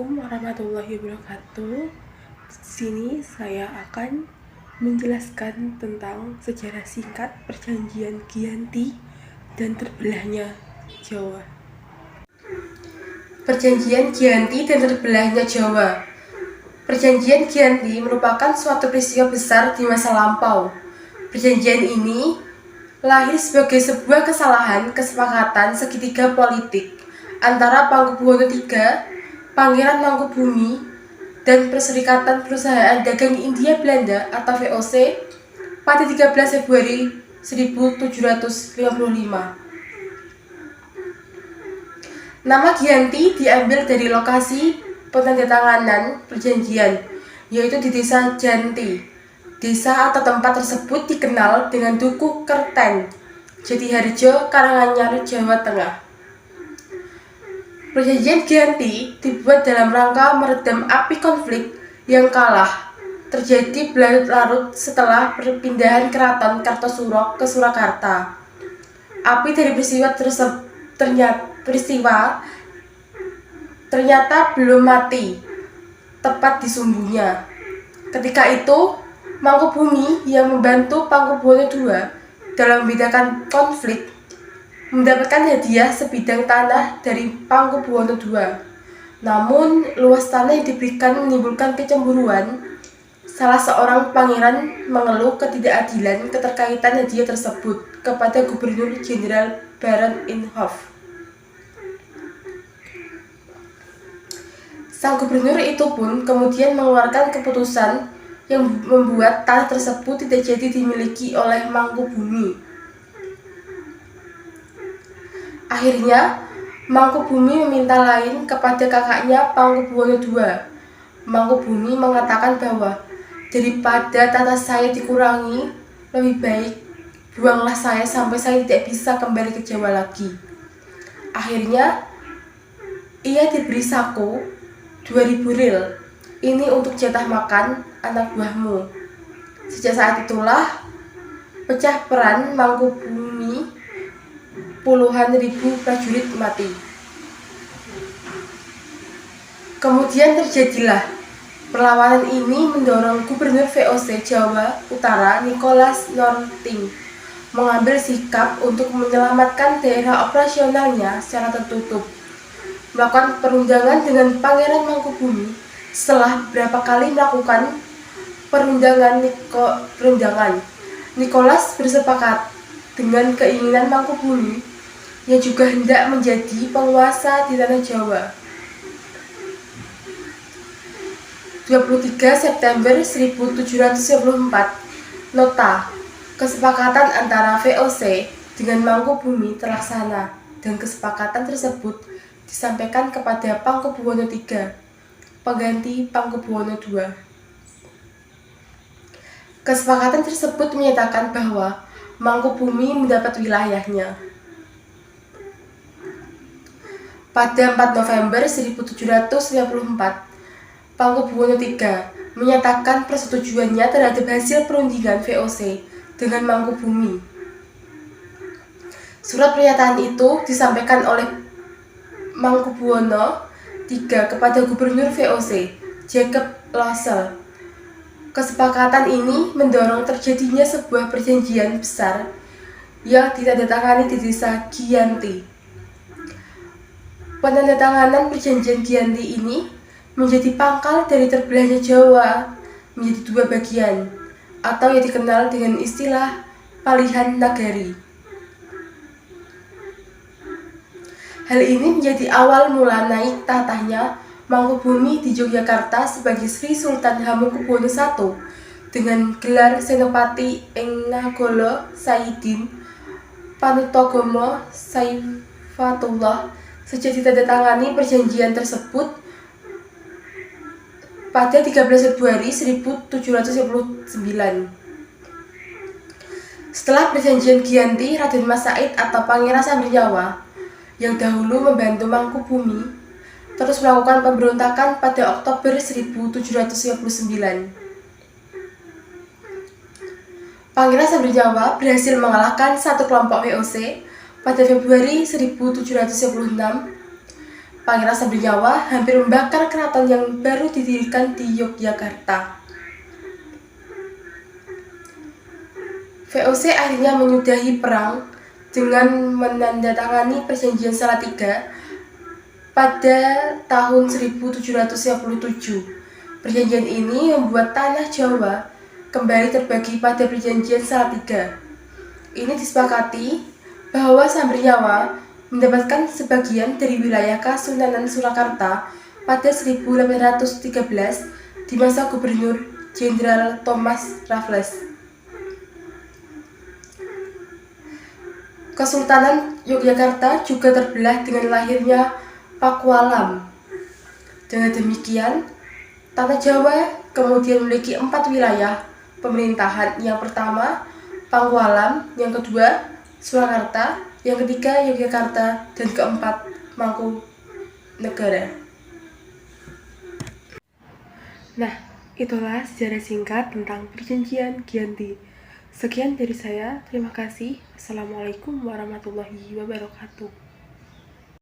Assalamualaikum warahmatullahi wabarakatuh. Di sini saya akan menjelaskan tentang sejarah singkat Perjanjian Giyanti dan terbelahnya Jawa. Perjanjian Giyanti dan terbelahnya Jawa. Perjanjian Giyanti merupakan suatu peristiwa besar di masa lampau. Perjanjian ini lahir sebagai sebuah kesepakatan segitiga politik antara Pakubuwono III, Pangeran Mangkubumi, dan Perserikatan Perusahaan Dagang India Belanda atau VOC pada 13 Februari 1755. Nama Giyanti diambil dari lokasi penandatanganan perjanjian, yaitu di Desa Janti. Desa atau tempat tersebut dikenal dengan Dukuh Kerten, Jatiharjo, Karanganyar, Jawa Tengah. Perjanjian Giyanti dibuat dalam rangka meredam api konflik yang kalah terjadi berlarut-larut setelah perpindahan Keraton Kartosuro ke Surakarta. Api dari peristiwa ternyata belum mati, tepat di sumbunya. Ketika itu, Mangkubumi yang membantu Pakubuwono II dalam membedakan konflik mendapatkan hadiah sebidang tanah dari Pakubuwono II. Namun, luas tanah yang diberikan menimbulkan kecemburuan. Salah seorang pangeran mengeluh ketidakadilan keterkaitan hadiah tersebut kepada Gubernur Jenderal Baron Inhofe. Sang gubernur itu pun kemudian mengeluarkan keputusan yang membuat tanah tersebut tidak jadi dimiliki oleh Mangkubumi. Akhirnya, Mangkubumi meminta lain kepada kakaknya Pakubuwono II. Mangkubumi mengatakan bahwa daripada tanah saya dikurangi, lebih baik buanglah saya sampai saya tidak bisa kembali ke Jawa lagi. Akhirnya, ia diberi saku 2000 ril. Ini untuk jatah makan anak buahmu. Sejak saat itulah pecah peran Mangkubumi, puluhan ribu prajurit mati. Kemudian terjadilah perlawanan ini mendorong Gubernur VOC Jawa Utara Nicholas Norting mengambil sikap untuk menyelamatkan daerah operasionalnya secara tertutup, melakukan perundangan dengan Pangeran Mangkubumi. Setelah berapa kali melakukan perundangan, Nicholas bersepakat dengan keinginan Mangkubumi yang juga hendak menjadi penguasa di tanah Jawa. 23 September 1754, nota kesepakatan antara VOC dengan Mangkubumi terlaksana, dan kesepakatan tersebut disampaikan kepada Pakubuwono III, pengganti Pakubuwono II. Kesepakatan tersebut menyatakan bahwa Mangkubumi mendapat wilayahnya. Pada 4 November 1754, Pakubuwono III menyatakan persetujuannya terhadap hasil perundingan VOC dengan Mangkubumi. Surat pernyataan itu disampaikan oleh Mangkubwono III kepada Gubernur VOC, Jacob Lossel. Kesepakatan ini mendorong terjadinya sebuah perjanjian besar yang ditandatangani di Desa Giyanti. Penandatanganan perjanjian Giyanti ini menjadi pangkal dari terbelahnya Jawa menjadi dua bagian, atau yang dikenal dengan istilah Palihan Nagari. Hal ini menjadi awal mula naik tatahnya Mangkubumi di Yogyakarta sebagai Sri Sultan Hamengkubuwono I dengan gelar Senopati ing Nagara Saidin Panutagama Saifatullah. Sejak ditandatangani perjanjian tersebut pada 13 Februari 1759. Setelah perjanjian Giyanti, Raden Mas Said atau Pangeran Sambernyawa yang dahulu membantu Mangkubumi terus melakukan pemberontakan pada Oktober 1759. Pangeran Sambernyawa berhasil mengalahkan satu kelompok VOC pada Februari 1756. Pangeran Sambernyawa hampir membakar keraton yang baru didirikan di Yogyakarta. VOC akhirnya menyudahi perang dengan menandatangani Perjanjian Salatiga pada tahun 1757. Perjanjian ini membuat tanah Jawa kembali terbagi pada Perjanjian Salatiga. Ini disepakati bahwa Sambernyawa mendapatkan sebagian dari wilayah Kasunanan Surakarta pada 1813 di masa Gubernur Jenderal Thomas Raffles. Kesultanan Yogyakarta juga terbelah dengan lahirnya Pakualam. Dengan demikian, tanah Jawa kemudian memiliki 4 wilayah pemerintahan. Yang pertama, Pakualam, yang kedua, Surakarta, yang ketiga, Yogyakarta, dan keempat, Mangkunegaran. Nah, itulah sejarah singkat tentang Perjanjian Giyanti. Sekian dari saya, terima kasih. Assalamualaikum warahmatullahi wabarakatuh.